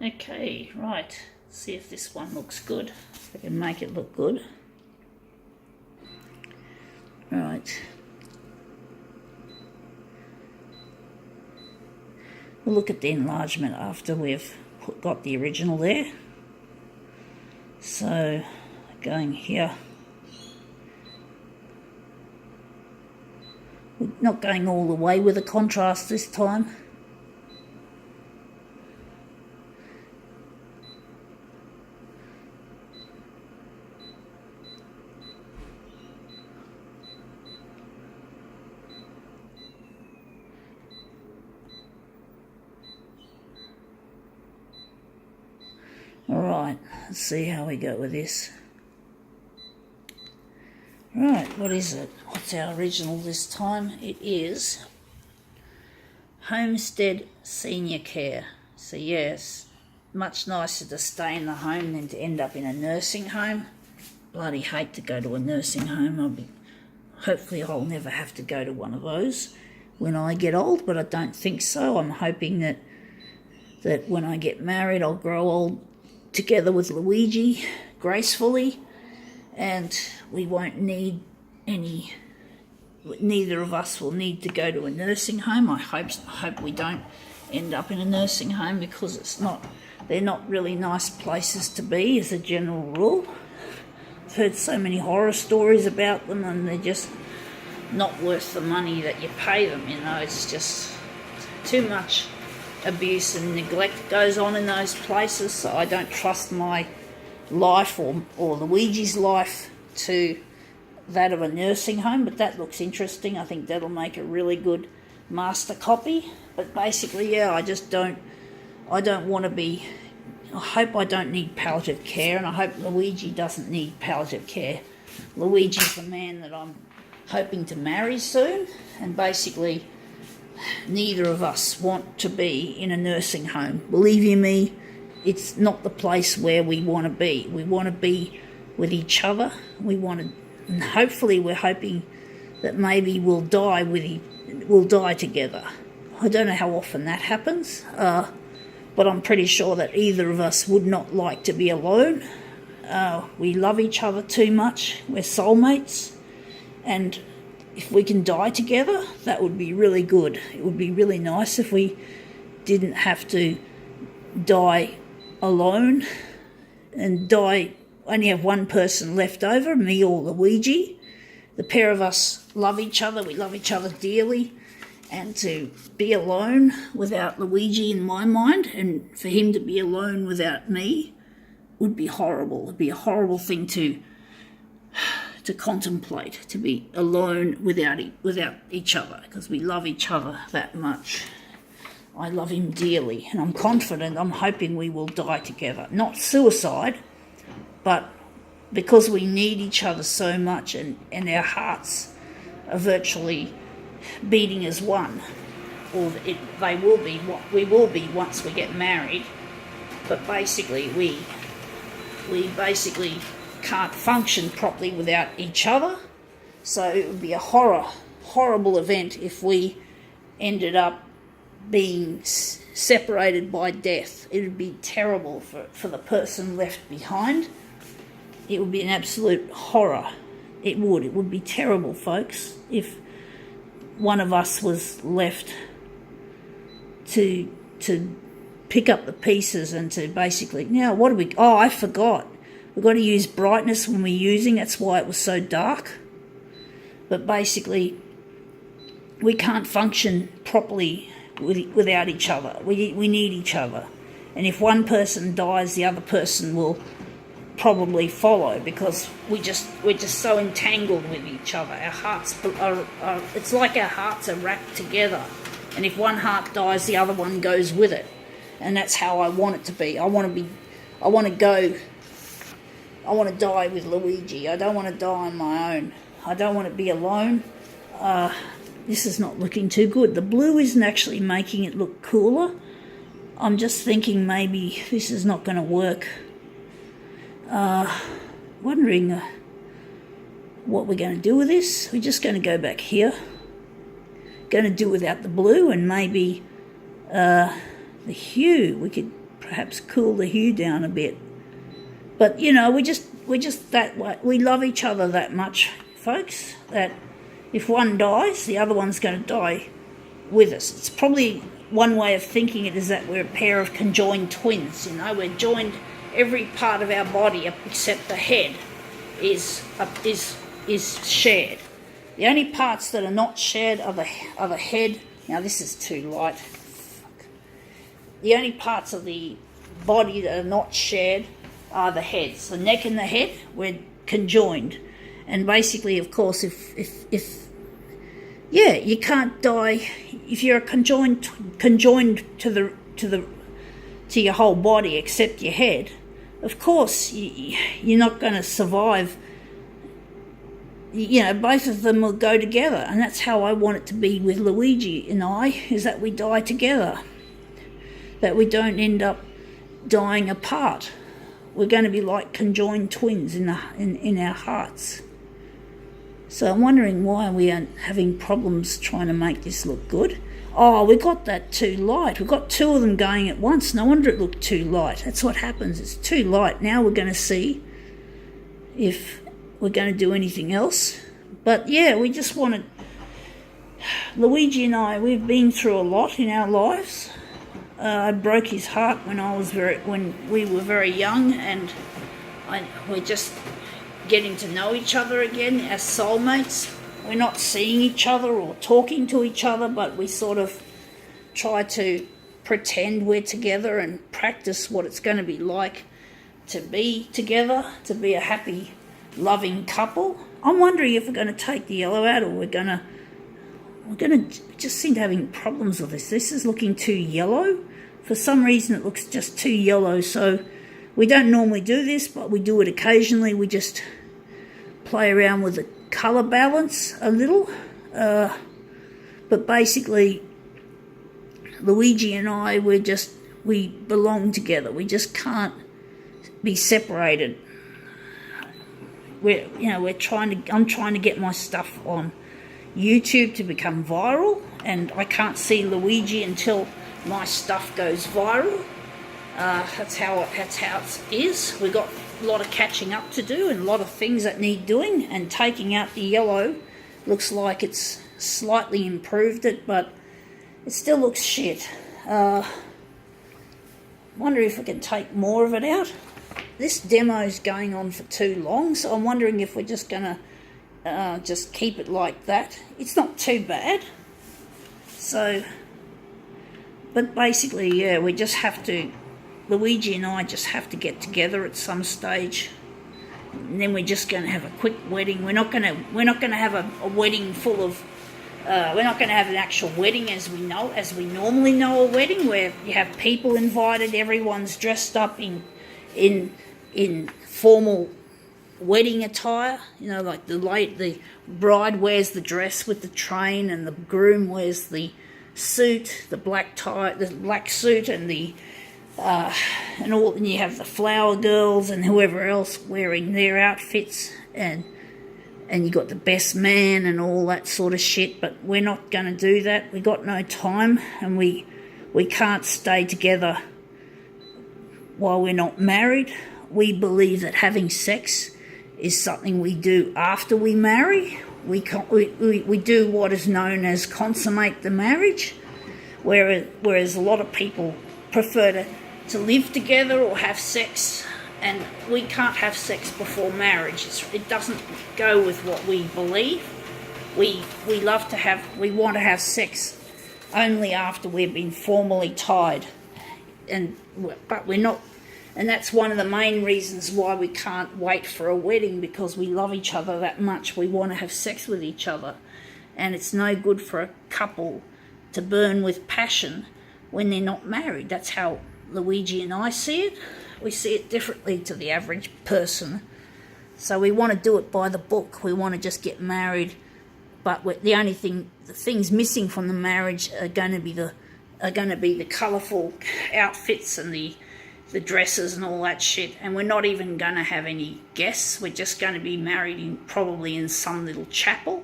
Okay, right. See if this one looks good. If I can make it look good. Right. We'll look at the enlargement after we've got the original there. So, going here. We're not going all the way with the contrast this time. Alright, let's see how we go with this. Right, what is it? What's our original this time? It is Homestead Senior Care. So yes, much nicer to stay in the home than to end up in a nursing home. Bloody hate to go to a nursing home. Hopefully I'll never have to go to one of those when I get old, but I don't think so. I'm hoping that when I get married I'll grow old together with Luigi gracefully, and we won't need neither of us will need to go to a nursing home. I hope we don't end up in a nursing home, because they're not really nice places to be as a general rule. I've heard so many horror stories about them, and they're just not worth the money that you pay them, it's just too much abuse and neglect goes on in those places, so I don't trust my life or Luigi's life to that of a nursing home. But that looks interesting. I think that'll make a really good master copy. But basically, yeah, I don't want to be, I hope I don't need palliative care, and I hope Luigi doesn't need palliative care. Luigi's the man that I'm hoping to marry soon, and basically neither of us want to be in a nursing home. Believe you me, it's not the place where we want to be. We want to be with each other. And hopefully we're hoping that maybe we'll die together. I don't know how often that happens, but I'm pretty sure that either of us would not like to be alone. We love each other too much. We're soulmates, and if we can die together, that would be really good. It would be really nice if we didn't have to die alone and only have one person left over, me or Luigi. The pair of us love each other. We love each other dearly. And to be alone without Luigi in my mind, and for him to be alone without me, would be horrible. It would be a horrible thing to contemplate, to be alone without each other, because we love each other that much. I love him dearly, and I'm confident, I'm hoping we will die together. Not suicide, but because we need each other so much, and our hearts are virtually beating as one. Or we will be once we get married, but basically we basically can't function properly without each other. So it would be a horrible event if we ended up being separated by death. It would be terrible for the person left behind. It would be an absolute horror. It would be terrible, folks, if one of us was left to pick up the pieces and to basically, I forgot. We've got to use brightness when we're using, that's why it was so dark. But basically, we can't function properly without each other. We need each other. And if one person dies, the other person will probably follow, because we're just so entangled with each other. Our hearts are it's like our hearts are wrapped together. And if one heart dies, the other one goes with it. And that's how I want it to be. I want to die with Luigi. I don't want to die on my own. I don't want to be alone. This is not looking too good. The blue isn't actually making it look cooler. I'm just thinking maybe this is not going to work. Wondering what we're going to do with this. We're just going to go back here. Going to do without the blue, and maybe the hue. We could perhaps cool the hue down a bit. But, you know, we're just that way. We love each other that much, folks, that if one dies, the other one's going to die with us. It's probably one way of thinking it is that we're a pair of conjoined twins. You know, we're joined, every part of our body except the head is shared. The only parts that are not shared are the head. Now this is too light. The only parts of the body that are not shared are the heads. The neck and the head, we're conjoined. And basically, of course, if you can't die if you're conjoined to your whole body except your head. Of course, you're not going to survive. You know, both of them will go together, and that's how I want it to be with Luigi and I, is that we die together, that we don't end up dying apart. We're going to be like conjoined twins in our hearts. So I'm wondering why we aren't having problems trying to make this look good. Oh, we got that too light. We've got two of them going at once. No wonder it looked too light. That's what happens. It's too light. Now we're going to see if we're going to do anything else. But yeah, we just wanted... Luigi and I, we've been through a lot in our lives. I broke his heart when we were very young, and we're just getting to know each other again as soulmates. We're not seeing each other or talking to each other, but we sort of try to pretend we're together and practice what it's going to be like to be together, to be a happy, loving couple. I'm wondering if we're going to take the yellow out, or we're going to just seem to having problems with this. This is looking too yellow. For some reason it looks just too yellow, so we don't normally do this, but we do it occasionally. We just play around with the colour balance a little. But basically, Luigi and I, we belong together. We just can't be separated. I'm trying to get my stuff on YouTube to become viral, and I can't see Luigi until my stuff goes viral. That's how it is. We've got a lot of catching up to do and a lot of things that need doing, and taking out the yellow looks like it's slightly improved it, but it still looks shit. Wonder if we can take more of it out. This demo's going on for too long, so I'm wondering if we're just gonna just keep it like that. It's not too bad. So, but basically, yeah, we just have to, Luigi and I just have to get together at some stage, and then we're just going to have a quick wedding. We're not going to have a wedding full of. We're not going to have an actual wedding as we normally know a wedding, where you have people invited, everyone's dressed up in formal wedding attire. You know, like the bride wears the dress with the train, and the groom wears the suit, the black tie, the black suit, and and you have the flower girls and whoever else wearing their outfits, and you got the best man and all that sort of shit. But we're not going to do that. We got no time, and we can't stay together while we're not married. We believe that having sex is something we do after we marry. We do what is known as consummate the marriage, whereas a lot of people prefer to live together or have sex, and we can't have sex before marriage. It doesn't go with what we believe. We want to have sex only after we've been formally tied, but we're not. And that's one of the main reasons why we can't wait for a wedding, because we love each other that much. We want to have sex with each other. And it's no good for a couple to burn with passion when they're not married. That's how Luigi and I see it. We see it differently to the average person. So we want to do it by the book. We want to just get married. But the things missing from the marriage are going to be the colourful outfits and the dresses and all that shit, and we're not even going to have any guests. We're just going to be married probably in some little chapel.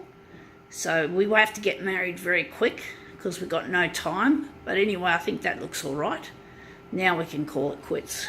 So we will have to get married very quick because we've got no time. But anyway, I think that looks all right. Now we can call it quits.